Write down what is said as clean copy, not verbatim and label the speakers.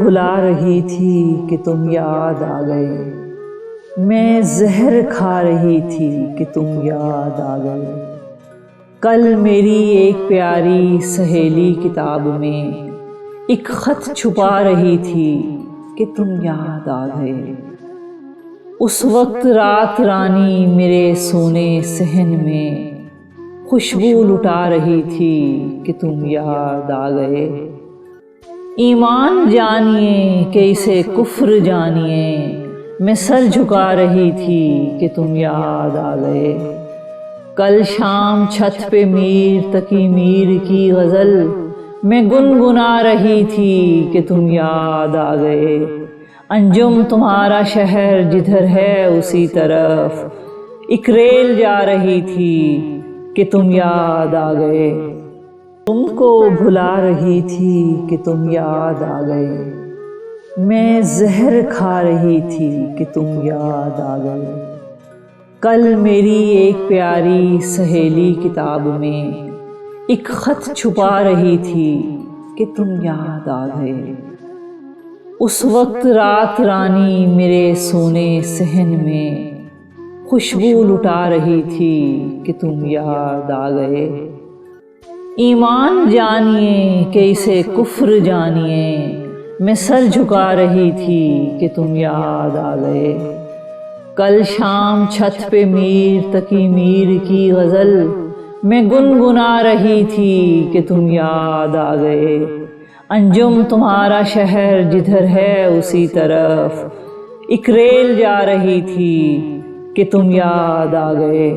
Speaker 1: بھلا رہی تھی کہ تم یاد آ گئے، میں زہر کھا رہی تھی کہ تم یاد آ گئے۔ کل میری ایک پیاری سہیلی کتاب میں ایک خط چھپا رہی تھی کہ تم یاد آ گئے۔ اس وقت رات رانی میرے سونے صحن میں خوشبو لٹا رہی تھی کہ تم یاد آ گئے۔ ایمان جانیے کہ اسے کفر جانیے، میں سر جھکا رہی تھی کہ تم یاد آ گئے۔ کل شام چھت پہ میر تقی میر کی غزل میں گنگنا رہی تھی کہ تم یاد آ گئے۔ انجم تمہارا شہر جدھر ہے اسی طرف ایک ریل جا رہی تھی کہ تم یاد آ گئے۔ تم کو بھلا رہی تھی کہ تم یاد آ گئے، میں زہر کھا رہی تھی کہ تم یاد آ گئے۔ کل میری ایک پیاری سہیلی کتاب میں ایک خط چھپا رہی تھی کہ تم یاد آ گئے۔ اس وقت رات رانی میرے سونے صحن میں خوشبو لٹا رہی تھی کہ تم یاد آ گئے۔ ایمان جانیے کہ اسے کفر جانیے، میں سر جھکا رہی تھی کہ تم یاد آ گئے۔ کل شام چھت پہ میر تقی میر کی غزل میں گنگنا رہی تھی کہ تم یاد آ گئے۔ انجم تمہارا شہر جدھر ہے اسی طرف ایک ریل جا رہی تھی کہ تم یاد آ گئے۔